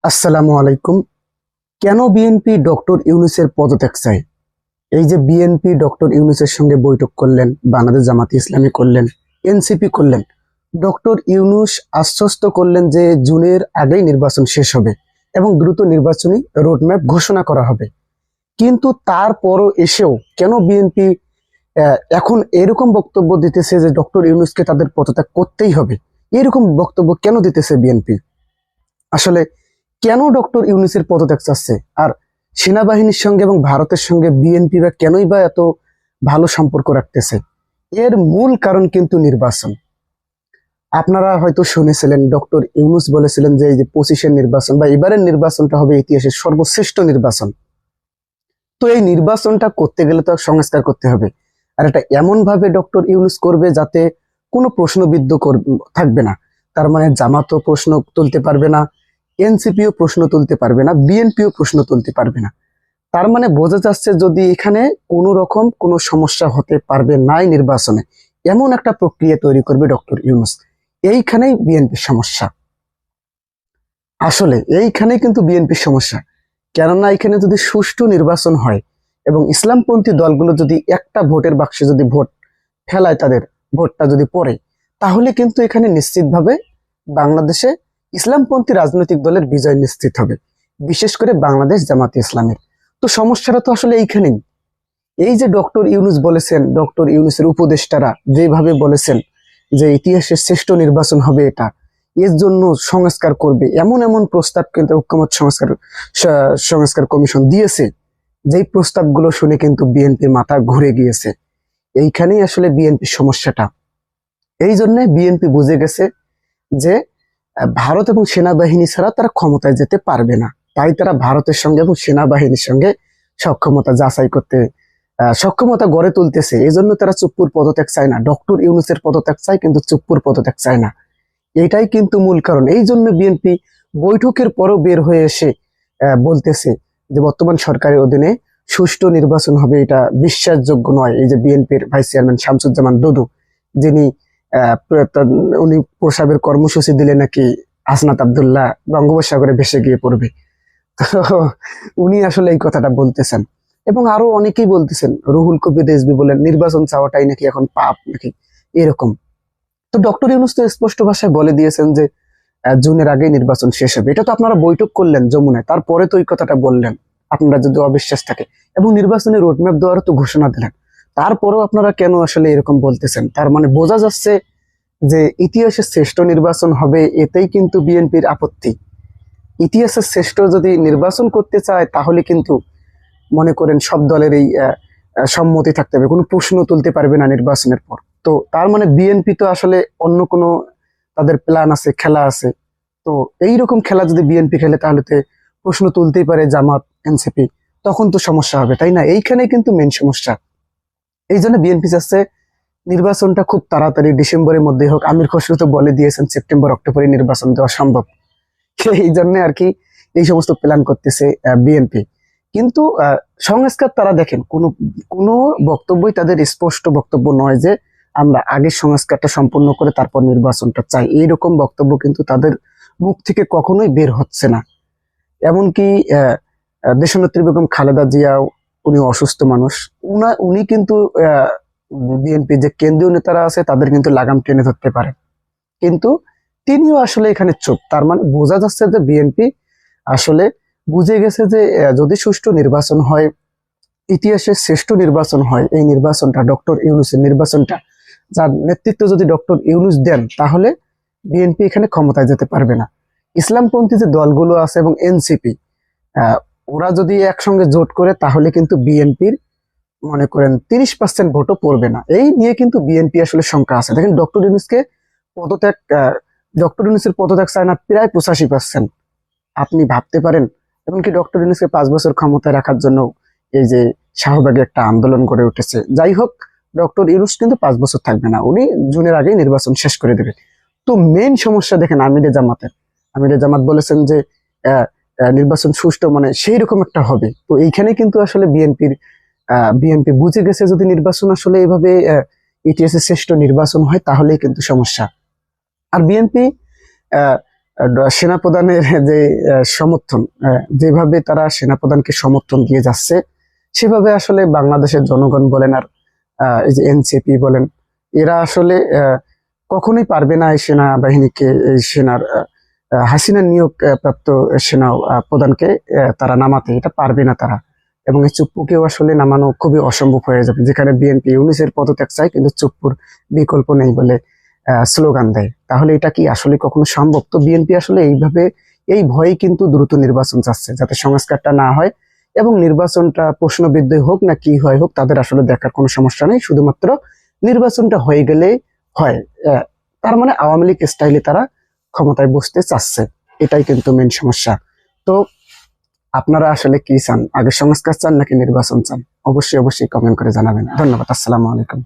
আসসালামু আলাইকুম। কেন বিএনপি ডক্টর ইউনূসের পদত্যাগ চায়? এই যে বিএনপি ডক্টর ইউনূসের সঙ্গে বৈঠক করলেন, বাংলাদেশ জামাতে ইসলামী করলেন, এনসিপি করলেন। ডক্টর ইউনূস আশ্বস্ত করলেন যে জুনের আগেই নির্বাচন শেষ হবে এবং দ্রুত নির্বাচনী রোডম্যাপ ঘোষণা করা হবে। কিন্তু তারপরও এসেও কেন বিএনপি এখন এরকম বক্তব্য দিতেছে যে ডক্টর ইউনূসকে তাদের পদত্যাগ করতেই হবে? এরকম বক্তব্য কেন দিতেছে বিএনপি? আসলে কেন ডক্টর ইউনূসের পদত্যাগ চাচ্ছে? আর সেনাবাহিনীর সঙ্গে এবং ভারতের সঙ্গে বিএনপি বা কেনই বা এত ভালো সম্পর্ক রাখতেছে? এর মূল কারণ কিন্তু নির্বাচন। আপনারা হয়তো শুনেছিলেন ডক্টর ইউনূস বলেছিলেন যে এই যে 25-এর নির্বাচন বা এবারের নির্বাচনটা হবে ইতিহাসের সর্বশ্রেষ্ঠ নির্বাচন। তো এই নির্বাচনটা করতে গেলে তো সংস্কার করতে হবে। আর এটা এমন ভাবে ডক্টর ইউনূস করবে যাতে কোনো প্রশ্নবিদ্ধ থাকবে না। তার মানে জামাতও প্রশ্ন তুলতে পারবে না, এনসিপিও প্রশ্ন তুলতে পারবে না, বিএনপিও প্রশ্ন তুলতে পারবে না। তার মানে বোঝা যাচ্ছে যদি এখানে কোনো রকম কোনো সমস্যা হতে পারবে না এই নির্বাচনে, এমন একটা প্রক্রিয়া তৈরি করবে ডক্টর ইউনূস। এইখানেই বিএনপির সমস্যা। আসলে এইখানেই কিন্তু বিএনপির সমস্যা। কেননা এখানে যদি সুষ্ঠু নির্বাচন হয় এবং ইসলামপন্থী দলগুলো যদি একটা ভোটের বাক্সে যদি ভোট ফেলায়, তাদের ভোটটা যদি পড়ে, তাহলে কিন্তু এখানে নিশ্চিতভাবে বাংলাদেশে ইসলামপন্থী রাজনৈতিক দলের বিজয় নিশ্চিত হবে, বিশেষ করে বাংলাদেশ জামাতে ইসলামের। তো সমস্যাটা তো আসলে এইখানেই। এই যে ডক্টর ইউনূস বলেছেন, ডক্টর ইউনূসের উপদেষ্টারা যেভাবে বলেছেন যে ইতিহাসের শ্রেষ্ঠ নির্বাচন হবে এটা, এর জন্য সংস্কার করবে, এমন এমন প্রস্তাব কিন্তু ঐক্যমত্য সংস্কার কমিশন দিয়েছে, যেই প্রস্তাবগুলো শুনে কিন্তু বিএনপির মাথা ঘুরে গিয়েছে। এইখানেই আসলে বিএনপির সমস্যাটা। এই জন্য বিএনপি বুঝে গেছে যে ভারত এবং সেনাবাহিনী ছাড়া তারা ক্ষমতায় যেতে পারবে না। তাই তারা ভারতের সঙ্গে এবং সেনাবাহিনীর সঙ্গে সক্ষমতা যাচাই করতে, সক্ষমতা গড়ে তুলতেছে। এই জন্য তারা চুপ্পুর পদত্যাগ চায় না, ডক্টর ইউনূসের পদত্যাগ চায়, কিন্তু চুপ্পুর পদত্যাগ চায় না। এটাই কিন্তু মূল কারণ। এই জন্য বিএনপি বৈঠকের পরও বের হয়ে এসে বলতেছে যে বর্তমান সরকারের অধীনে সুষ্ঠু নির্বাচন হবে, এটা বিশ্বাসযোগ্য নয়। এই যে বিএনপির ভাইস চেয়ারম্যান শামসুজ্জামান দুদু, যিনি উনি প্রসাবের কর্মসূচি দিলে নাকি হাসনাত আব্দুল্লাহ বঙ্গোপসাগরে ভেসে গিয়ে পড়বে। তো উনি আসলে এই কথাটা বলতেছেন এবং আরো অনেকেই বলতেছেন। রুহুল কবির রিজভী বলেন নির্বাচন চাওয়াটাই নাকি এখন পাপ নাকি, এরকম। তো ডক্টর ইউনূস তো স্পষ্ট ভাষায় বলে দিয়েছেন যে জুনের আগেই নির্বাচন শেষ হবে। এটা তো আপনারা বৈঠক করলেন যমুনায়, তারপরে তো এই কথাটা বললেন আপনারা যদি অবিশ্বাস থাকে, এবং নির্বাচনী রোডম্যাপ দেওয়ারও তো ঘোষণা দিলেন। তারপরেও আপনারা কেন আসলে এরকম বলতেছেন? তার মানে বোঝা যাচ্ছে যে ইতিহাসের শ্রেষ্ঠ নির্বাচন হবে, এতেই কিন্তু বিএনপির আপত্তি। ইতিহাসের শ্রেষ্ঠ যদি নির্বাচন করতে চায় তাহলে কিন্তু মনে করেন সব দলের এই সম্মতি থাকতে হবে, কোনো প্রশ্ন তুলতে পারবে না নির্বাচনের পর। তো তার মানে বিএনপি তো আসলে অন্য কোনো তাদের প্ল্যান আছে, খেলা আছে। তো এইরকম খেলা যদি বিএনপি খেলে তাহলে তো প্রশ্ন তুলতেই পারে জামাত, এনসিপি, তখন তো সমস্যা হবে, তাই না? এইখানে কিন্তু মেন সমস্যা। এই জন্য বিএনপি চাচ্ছে নির্বাচনটা খুব তাড়াতাড়ি ডিসেম্বরের মধ্যে হোক। আমির খসরু তো বলে দিয়েছেন সেপ্টেম্বর অক্টোবরে নির্বাচন দেওয়া সম্ভব। এই জন্য আর কি এই সমস্ত প্ল্যান করতেছে বিএনপি। কিন্তু সংস্কার তারা দেখেন কোনো কোনো বক্তব্যই তাদের স্পষ্ট বক্তব্য নয় যে আমরা আগে সংস্কারটা সম্পূর্ণ করে তারপর নির্বাচনটা চাই। এইরকম বক্তব্য কিন্তু তাদের মুখ থেকে কখনোই বের হচ্ছে না। এমনকি দেশনেত্রী বেগম খালেদা জিয়াও, উনি অসুস্থ মানুষ, উনি কিন্তু বিএনপি যে কেন্দ্রীয় নেতারা আছে তাদের কিন্তু লাগাম টেনে ধরতে পারে, কিন্তু তিনিও আসলে এখানে চুপ। তার মানে বোঝা যাচ্ছে যে বিএনপি আসলে বুঝে গেছে যে যদি সুষ্ঠু নির্বাচন হয়, ইতিহাসের শ্রেষ্ঠ নির্বাচন হয়, এই নির্বাচনটা ডক্টর ইউনূসের নির্বাচনটা, যার নেতৃত্ব যদি ডক্টর ইউনূস দেন, তাহলে বিএনপি এখানে ক্ষমতায় যেতে পারবে না। ইসলামপন্থী যে দলগুলো আছে এবং এনসিপি, ওরা যদি একসঙ্গে জোট করে তাহলে কিন্তু বিএনপির মনে করেন 30% ভোটও পড়বে না। এই নিয়ে কিন্তু বিএনপি আসলে শঙ্কা আছে। দেখেন ডক্টর ইউনূসকে পদত্যাগ, ডক্টর ইউনূসের পদত্যাগ চায় না প্রায় 85%। আপনি ভাবতে পারেন। এমনকি ডক্টর ইউনূসকে 5 বছর ক্ষমতায় রাখার জন্য এই যে শাহবাগে একটা আন্দোলন গড়ে উঠেছে। যাই হোক, ডক্টর ইউনূস কিন্তু 5 বছর থাকবে না, উনি জুনের আগেই নির্বাচন শেষ করে দেবে। তো মেইন সমস্যা দেখেন আমিরে জামাতের। আমিরে জামাত বলেছেন যে নির্বাচন সুষ্ঠু মানে সেই রকম একটা হবে। তো এইখানে কিন্তু আসলে বিএনপি বুঝে গেছে যদি নির্বাচন আসলে এভাবে ইতিহাসের শ্রেষ্ঠ নির্বাচন হয় তাহলেই কিন্তু সমস্যা। আর বিএনপি সেনাপ্রধানের যে সমর্থন, যেভাবে তারা সেনাপ্রধানকে সমর্থন দিয়ে যাচ্ছে, সেভাবে আসলে বাংলাদেশের জনগণ বলেন আর এই যে এনসিপি বলেন, এরা আসলে কখনোই পারবে না এই সেনাবাহিনীকে, এই সেনার হাসিনা নিয়োগ প্রাপ্ত সেনা প্রধানকে তারা নামাতে, এটা পারবে না তারা। এবং এই চুপ্পুকেও আসলে নামানো খুবই অসম্ভব হয়ে যাবে, যেখানে বিএনপি ইউনূসের পদত্যাগ চায় কিন্তু চুপ্পুর বিকল্প নেই বলে স্লোগান দেয়। তাহলে এটা কি আসলে কখনো সম্ভব? তো বিএনপি আসলে এইভাবে, এই ভয়ে কিন্তু দ্রুত নির্বাচন চাচ্ছে, যাতে সংস্কারটা না হয় এবং নির্বাচনটা প্রশ্নবিদ্ধ হোক না কি হয় হোক, তাদের আসলে দেখার কোনো সমস্যা নেই, শুধুমাত্র নির্বাচনটা হয়ে গেলে হয়। তার মানে আওয়ামী লীগ স্টাইলে তারা ক্ষমতায় বসতে চাচ্ছে, এটাই কিন্তু মেন সমস্যা। তো আপনারা আসলে কি চান, আগে সংস্কার চান নাকি নির্বাচন চান? অবশ্যই অবশ্যই কমেন্ট করে জানাবেন। ধন্যবাদ। আসসালামু আলাইকুম।